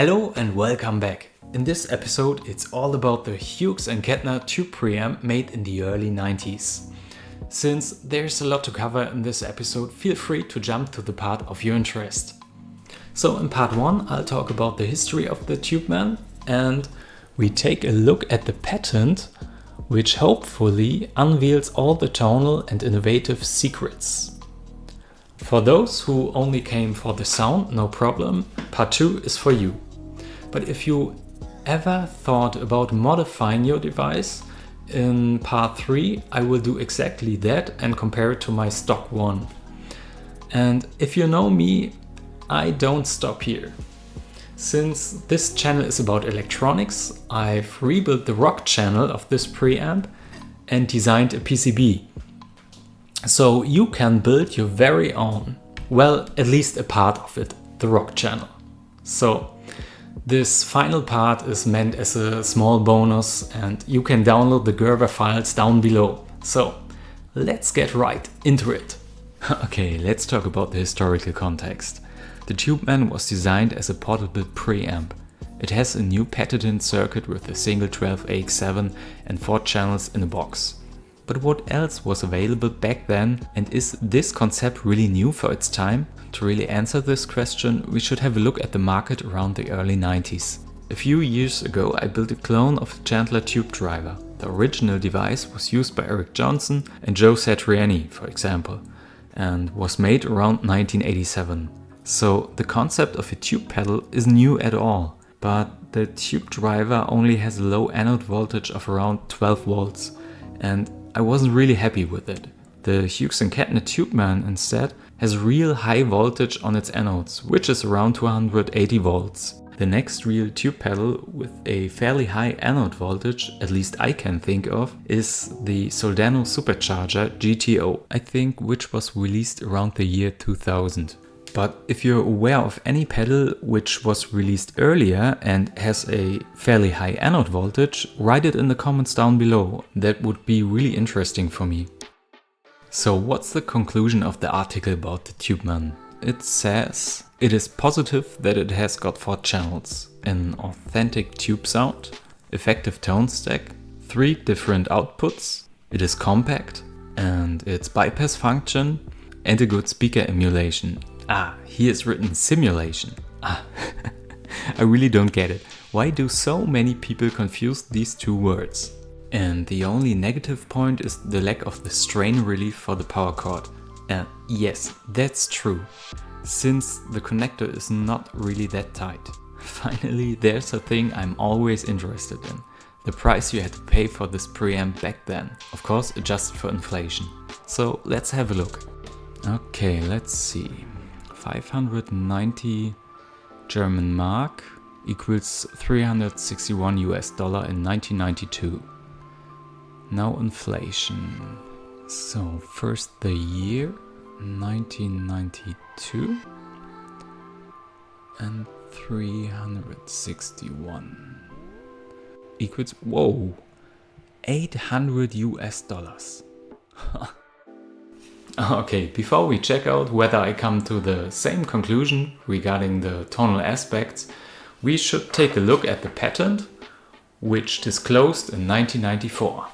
Hello and welcome back. In this episode it's all about the Hughes Kettner tube preamp made in the early 90s. Since there's a lot to cover in this episode, feel free to jump to the part of your interest. So in part 1 I'll talk about the history of the Tubeman and we take a look at the patent, which hopefully unveils all the tonal and innovative secrets. For those who only came for the sound, no problem, part 2 is for you. But if you ever thought about modifying your device, in part 3 I will do exactly that and compare it to my stock one. And if you know me, I don't stop here. Since this channel is about electronics, I've rebuilt the rock channel of this preamp and designed a PCB. So you can build your very own, well, at least a part of it, the rock channel. So this final part is meant as a small bonus and you can download the Gerber files down below. So let's get right into it. Okay, let's talk about the historical context. The Tubeman was designed as a portable preamp. It has a new patented circuit with a single 12 AX7 and 4 channels in a box. But what else was available back then, and is this concept really new for its time? To really answer this question, we should have a look at the market around the early 90s. A few years ago I built a clone of the Chandler tube driver. The original device was used by Eric Johnson and Joe Satriani, for example, and was made around 1987. So the concept of a tube pedal isn't new at all, but the tube driver only has a low anode voltage of around 12 volts, and I wasn't really happy with it. The Hughes Kettner Tubeman instead has real high voltage on its anodes, which is around 280 volts. The next real tube pedal with a fairly high anode voltage, at least I can think of, is the Soldano Supercharger GTO, I think, which was released around the year 2000. But if you're aware of any pedal which was released earlier and has a fairly high anode voltage, write it in the comments down below. That would be really interesting for me. So what's the conclusion of the article about the Tubeman? It says it is positive that it has got 4 channels, an authentic tube sound, effective tone stack, 3 different outputs, it is compact and its bypass function and a good speaker emulation. Here is written simulation. I really don't get it. Why do so many people confuse these two words? And the only negative point is the lack of the strain relief for the power cord. Yes, that's true, since the connector is not really that tight. Finally, there's a thing I'm always interested in. The price you had to pay for this preamp back then. Of course, adjusted for inflation. So let's have a look. Okay, let's see. 590 German Mark equals $361 in 1992. Now inflation. So first the year 1992 and 361 equals, whoa, $800. Okay, before we check out whether I come to the same conclusion regarding the tonal aspects, we should take a look at the patent, which disclosed in 1994.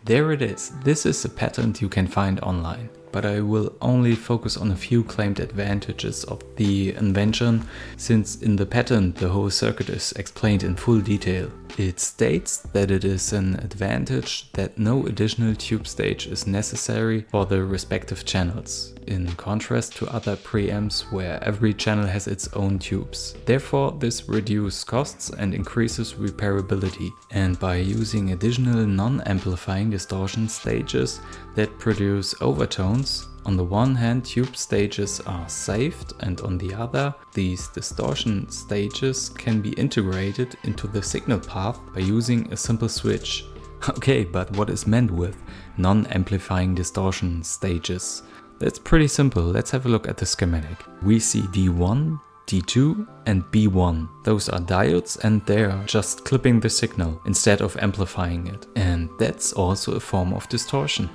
There it is. This is a patent you can find online, but I will only focus on a few claimed advantages of the invention, since in the patent the whole circuit is explained in full detail. It states that it is an advantage that no additional tube stage is necessary for the respective channels, in contrast to other preamps where every channel has its own tubes. Therefore, this reduces costs and increases repairability, and by using additional non-amplifying distortion stages that produce overtones, on the one hand tube stages are saved, and on the other, these distortion stages can be integrated into the signal path by using a simple switch. Okay, but what is meant with non-amplifying distortion stages? That's pretty simple. Let's have a look at the schematic. We see D1, D2 and B1. Those are diodes and they are just clipping the signal instead of amplifying it. And that's also a form of distortion.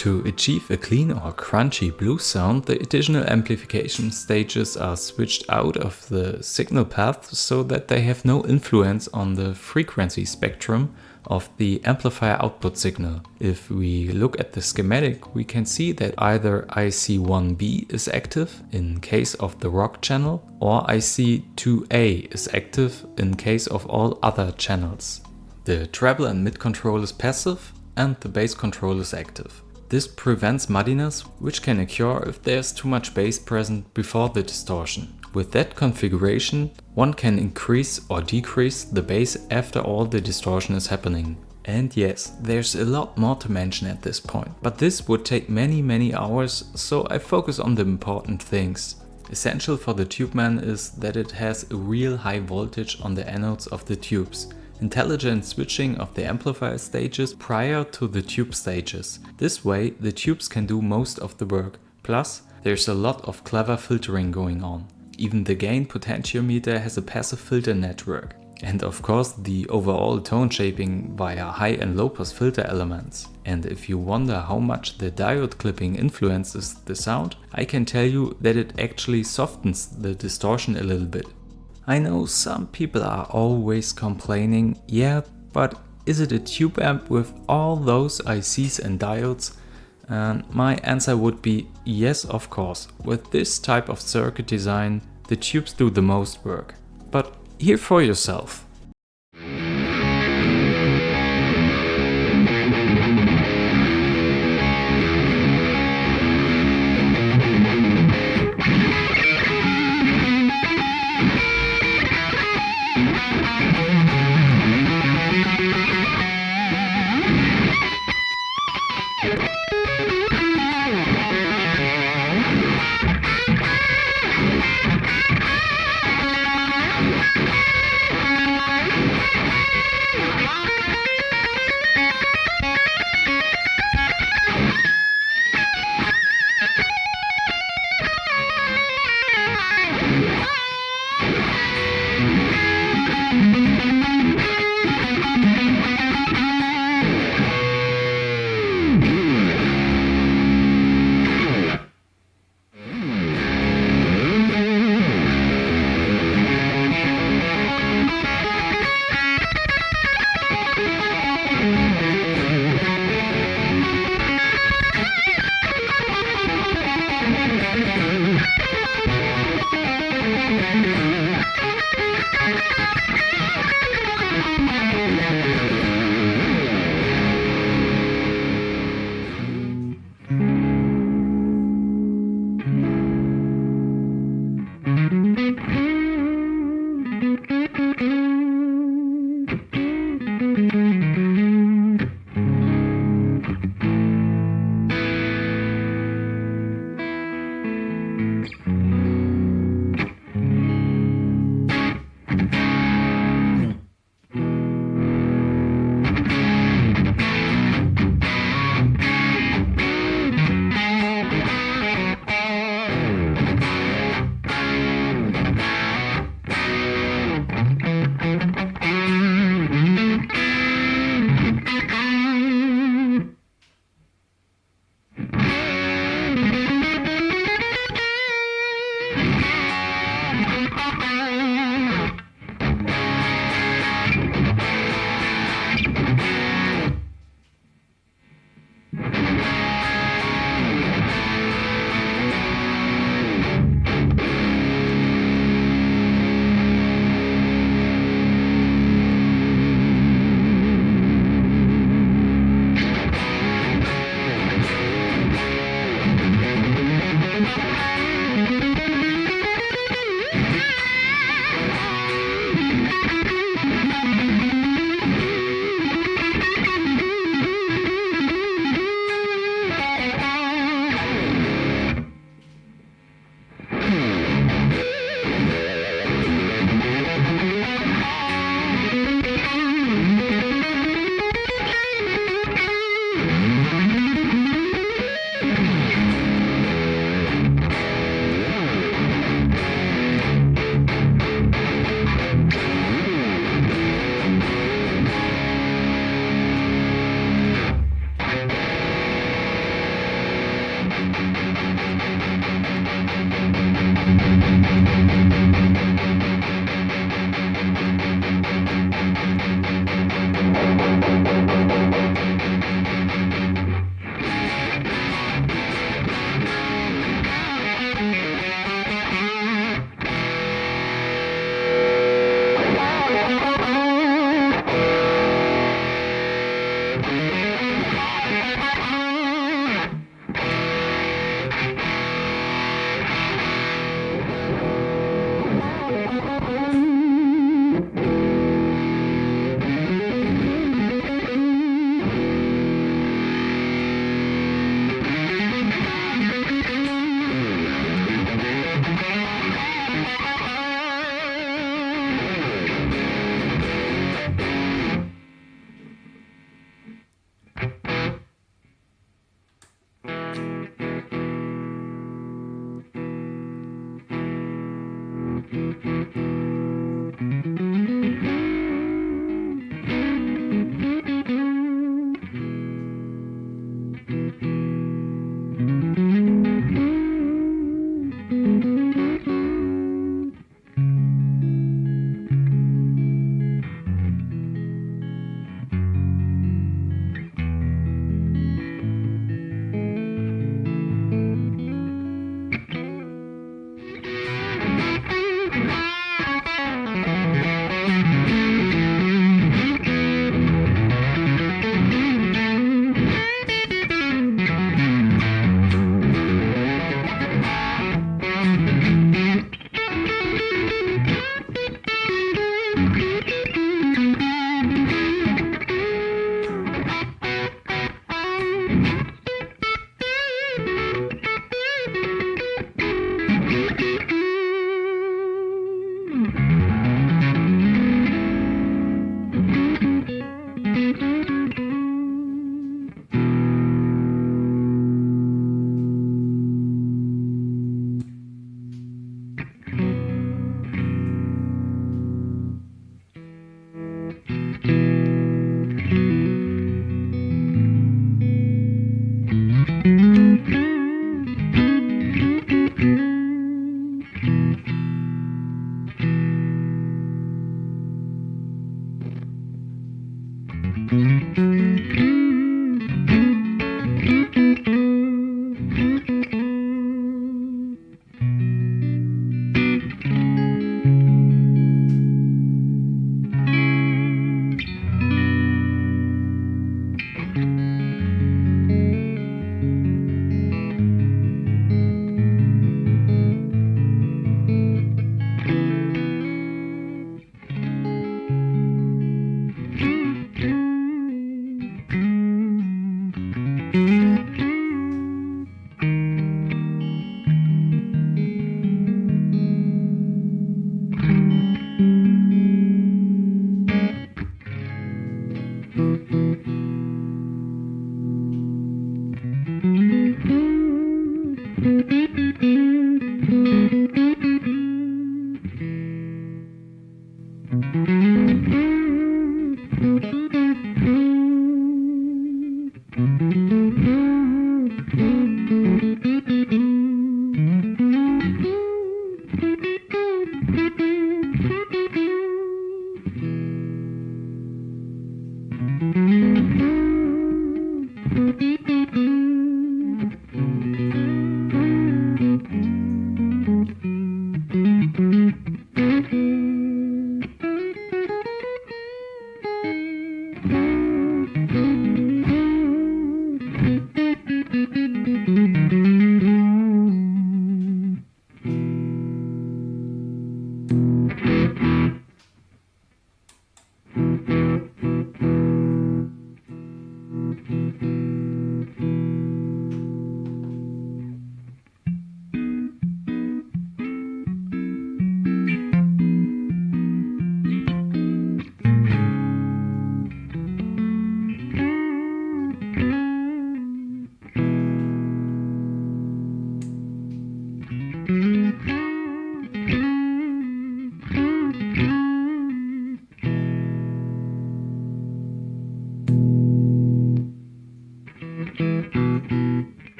To achieve a clean or crunchy blue sound, the additional amplification stages are switched out of the signal path so that they have no influence on the frequency spectrum of the amplifier output signal. If we look at the schematic, we can see that either IC1B is active in case of the rock channel, or IC2A is active in case of all other channels. The treble and mid control is passive and the bass control is active. This prevents muddiness, which can occur if there's too much bass present before the distortion. With that configuration, one can increase or decrease the bass after all the distortion is happening. And yes, there's a lot more to mention at this point, but this would take many hours, so I focus on the important things. Essential for the Tubeman is that it has a real high voltage on the anodes of the tubes. Intelligent switching of the amplifier stages prior to the tube stages. This way the tubes can do most of the work. Plus, there's a lot of clever filtering going on. Even the gain potentiometer has a passive filter network. And of course the overall tone shaping via high and low pass filter elements. And if you wonder how much the diode clipping influences the sound, I can tell you that it actually softens the distortion a little bit. I know some people are always complaining, yeah, but is it a tube amp with all those ICs and diodes? And my answer would be yes, of course. With this type of circuit design, the tubes do the most work. But hear for yourself.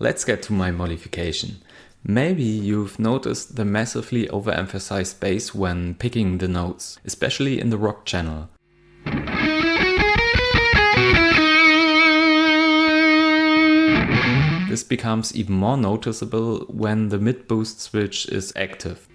Let's get to my modification. Maybe you've noticed the massively overemphasized bass when picking the notes, especially in the rock channel. This becomes even more noticeable when the mid-boost switch is active.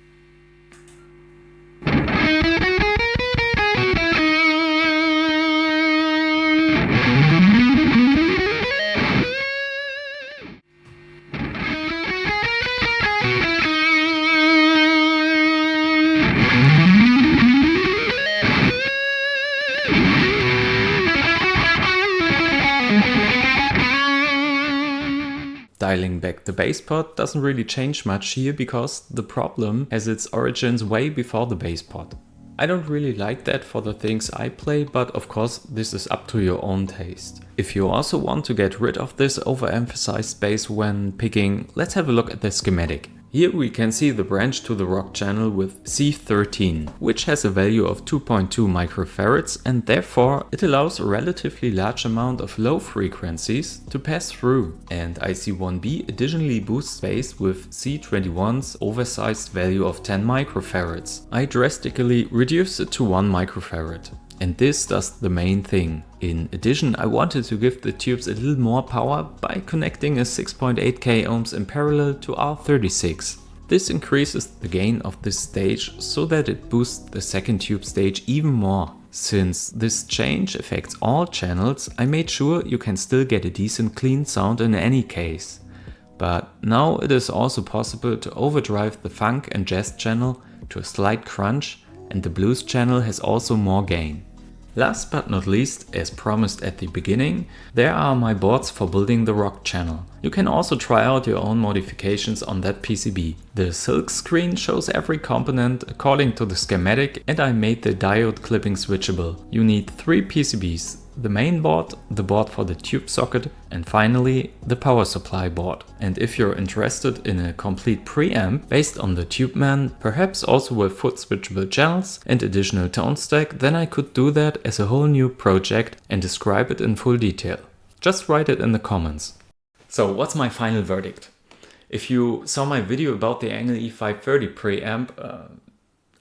Dialing back the bass pot doesn't really change much here because the problem has its origins way before the bass pot. I don't really like that for the things I play, but of course this is up to your own taste. If you also want to get rid of this overemphasized bass when picking, let's have a look at the schematic. Here we can see the branch to the rock channel with C13, which has a value of 2.2 microfarads, and therefore it allows a relatively large amount of low frequencies to pass through. And IC1B additionally boosts bass with C21's oversized value of 10 microfarads. I drastically reduced it to 1 microfarad. And this does the main thing. In addition, I wanted to give the tubes a little more power by connecting a 6.8k ohms in parallel to R36. This increases the gain of this stage so that it boosts the second tube stage even more. Since this change affects all channels, I made sure you can still get a decent clean sound in any case. But now it is also possible to overdrive the funk and jazz channel to a slight crunch, and the blues channel has also more gain. Last but not least, as promised at the beginning, there are my boards for building the rock channel. You can also try out your own modifications on that PCB. The silk screen shows every component according to the schematic, and I made the diode clipping switchable. You need 3 PCBs. The main board, the board for the tube socket, and finally the power supply board. And if you're interested in a complete preamp based on the Tubeman, perhaps also with foot switchable channels and additional tone stack, then I could do that as a whole new project and describe it in full detail. Just write it in the comments. So what's my final verdict? If you saw my video about the Engel E530 preamp,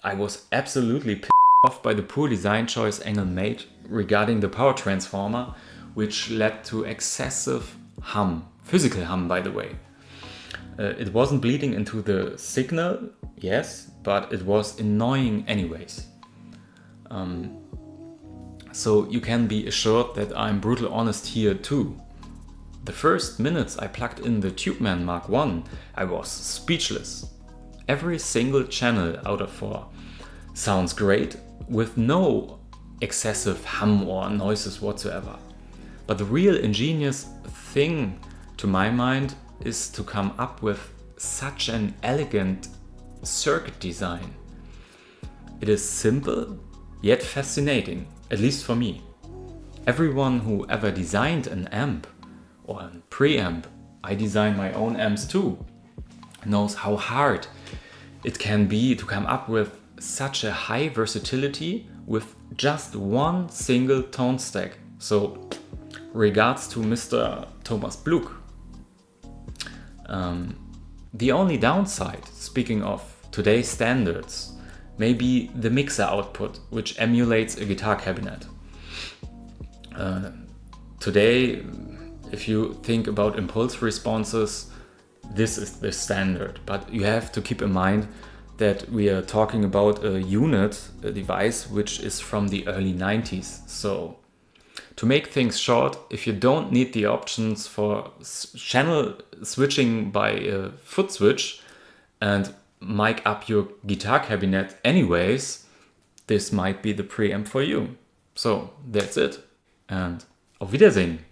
I was absolutely pissed off by the poor design choice Engel made regarding the power transformer, which led to excessive hum, physical hum by the way. It wasn't bleeding into the signal, yes, but it was annoying anyways. So you can be assured that I'm brutal honest here too. The first minutes I plugged in the Tubeman Mark I, I was speechless. Every single channel out of 4 sounds great with no excessive hum or noises whatsoever. But the real ingenious thing to my mind is to come up with such an elegant circuit design. It is simple yet fascinating, at least for me. Everyone who ever designed an amp or a preamp, I design my own amps too, knows how hard it can be to come up with such a high versatility with just one single tone stack. So regards to Mr. Thomas Bluk. The only downside, speaking of today's standards, may be the mixer output, which emulates a guitar cabinet. Today, if you think about impulse responses, this is the standard, but you have to keep in mind that we are talking about a unit, a device which is from the early 90s. So to make things short, if you don't need the options for channel switching by a foot switch and mic up your guitar cabinet anyways, this might be the preamp for you. So that's it, and auf Wiedersehen.